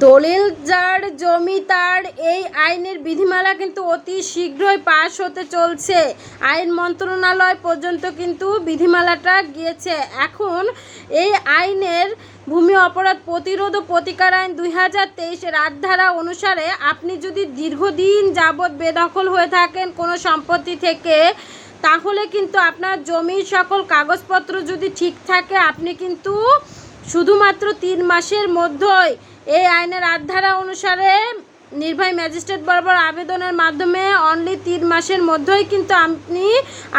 দলিল যার জমি তার এই আইনের বিধিমালা কিন্তু অতি শীঘ্রই পাশ হতে চলছে। আইন মন্ত্রণালয় পর্যন্ত কিন্তু বিধিমালাটা গিয়েছে। এখন এই আইনের ভূমি অপরাধ প্রতিরোধ ও প্রতিকার আইন 2023-এর 8 ধারা অনুসারে আপনি যদি দীর্ঘদিন যাবৎ বেদখল হয়ে থাকেন কোনো সম্পত্তি থেকে, তাহলে কিন্তু আপনার জমির সকল কাগজপত্র যদি ঠিক থাকে, আপনি কিন্তু শুধুমাত্র 3 মাসের মধ্যেই এই আইনের 8 ধারা অনুসারে নির্বাহী ম্যাজিস্ট্রেট বরাবর আবেদনের মাধ্যমে অনলি 3 মাসের মধ্যেই কিন্তু আপনি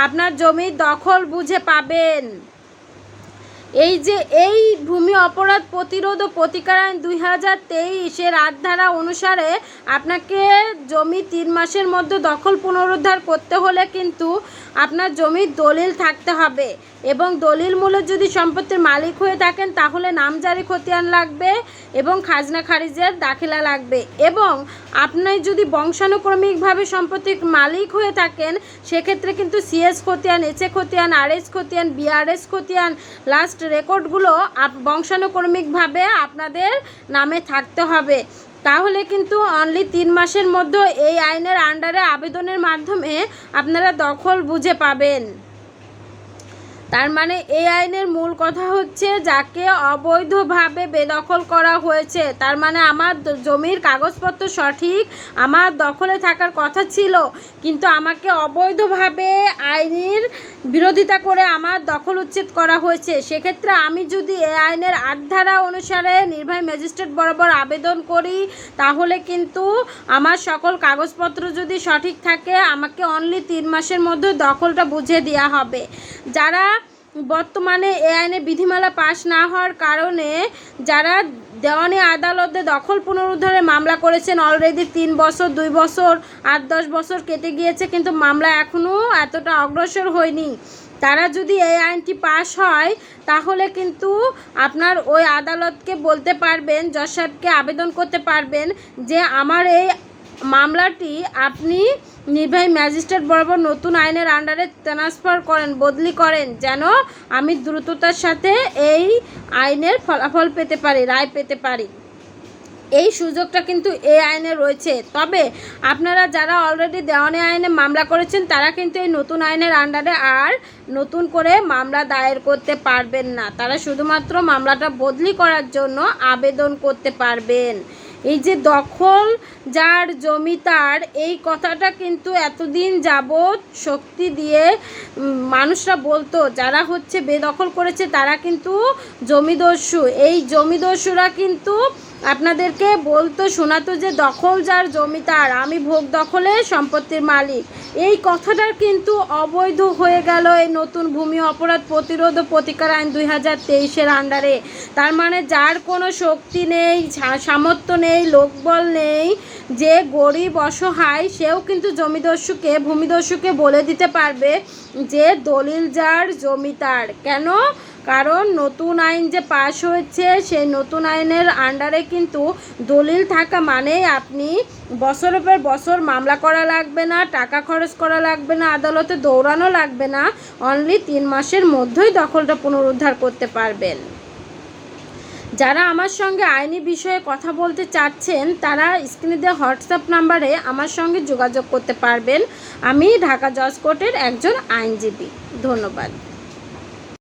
আপনার জমির দখল বুঝে পাবেন। এই যে এই ভূমি অপরাধ প্রতিরোধ ও প্রতিকার আইন 2023-এর 8 ধারা অনুসারে আপনাকে জমি 3 মাসের মধ্যে দখল পুনরুদ্ধার করতে হলে কিন্তু আপনার জমির দলিল থাকতে হবে এবং দলিল মূলে যদি সম্পত্তির মালিক হয়ে থাকেন তাহলে নামজারি খতিয়ান লাগবে এবং খাজনা খারিজের দাখিলা লাগবে। এবং আপনি যদি বংশানুক্রমিকভাবে সম্পত্তির মালিক হয়ে থাকেন সেক্ষেত্রে কিন্তু সিএস খতিয়ান, এইচএ খতিয়ান, আরএস খতিয়ান, বিআরএস খতিয়ান, লাস্ট রেকর্ডগুলো বংশানুক্রমিকভাবে আপনাদের নামে থাকতে হবে। তাহলে কিন্তু অনলি 3 মাসের মধ্যে এই আইনের আন্ডারে আবেদনের মাধ্যমে আপনারা দখল বুঝে পাবেন। তার মানে এই আইনের মূল কথা হচ্ছে যাকে অবৈধভাবে বেদখল করা হয়েছে, তার মানে আমার জমির কাগজপত্র সঠিক, আমার দখলে থাকার কথা ছিল, কিন্তু আমাকে অবৈধভাবে আইনের বিরোধিতা করে আমার দখল উচ্ছেদ করা হয়েছে। সেক্ষেত্রে আমি যদি এই আইনের 8 ধারা অনুসারে নির্বাহী ম্যাজিস্ট্রেট বরাবর আবেদন করি তাহলে কিন্তু আমার সকল কাগজপত্র যদি সঠিক থাকে আমাকে অনলি 3 মাসের মধ্যে দখলটা বুঝে দেওয়া হবে। যারা বর্তমানে এই আইনের বিধিমালা পাশ না হওয়ার কারণে যারা দেওয়ানি আদালতে দখল পুনরুদ্ধারের মামলা করেছেন, অলরেডি 3 বছর, 2 বছর, 8-10 বছর কেটে গিয়েছে কিন্তু মামলা এখনও এতটা অগ্রসর হয়নি, তারা যদি এই আইনটি পাশ হয় তাহলে কিন্তু আপনার ওই আদালতকে বলতে পারবেন, জজ সাহেবকে আবেদন করতে পারবেন যে আমার এই মামলাটি আপনি নির্বাহী ম্যাজিস্ট্রেট বরাবর নতুন আইনের আন্ডারে ট্রান্সফার করেন, বদলি করেন, যেন আমি দ্রুততার সাথে এই আইনের ফলাফল পেতে পারি, রায় পেতে পারি। এই সুযোগটা কিন্তু এই আইনে রয়েছে। তবে আপনারা যারা অলরেডি দেওয়ানি আইনে মামলা করেছেন তারা কিন্তু এই নতুন আইনের আন্ডারে আর নতুন করে মামলা দায়ের করতে পারবেন না, তারা শুধুমাত্র মামলাটা বদলি করার জন্য আবেদন করতে পারবেন। এই যে দখল যার জমি তার, এই কথাটা কিন্তু এতদিন যাবৎ শক্তি দিয়ে মানুষরা বলতো, যারা হচ্ছে বেদখল করেছে তারা কিন্তু জমিদস্যু। এই জমিদস্যুরা কিন্তু আপনাদেরকে বলতো, শোনাতো যে দখল যার জমি তার, আমি ভোগ দখলে সম্পত্তির মালিক। এই কথাটার কিন্তু অবৈধ হয়ে গেল এই নতুন ভূমি অপরাধ প্রতিরোধ ও প্রতিকার আইন 2023-এর আন্ডারে। তার মানে যার কোনো শক্তি নেই, সামর্থ্য নেই, লোকবল নেই, যে গরিব অসহায়, সেও কিন্তু জমিদস্যুকে, ভূমিদস্যুকে বলে দিতে পারবে যে দলিল যার জমি তার। কেন? কারণ নতুন আইন যে পাশ হয়েছে সেই নতুন আইনের আন্ডারে কিন্তু দলিল থাকা মানেই আপনি বছরের পর বছর মামলা করা লাগবে না, টাকা খরচ করা লাগবে না, আদালতে দৌড়ানো লাগবে না, অনলি 3 মাসের মধ্যেই দখলটা পুনরুদ্ধার করতে পারবেন। যারা আমার সঙ্গে আইনি বিষয়ে কথা বলতে চাচ্ছেন তারা স্ক্রিনে দেওয়া হোয়াটসঅ্যাপ নাম্বারে আমার সঙ্গে যোগাযোগ করতে পারবেন। আমি ঢাকা জজ কোর্টের একজন আইনজীবী। ধন্যবাদ।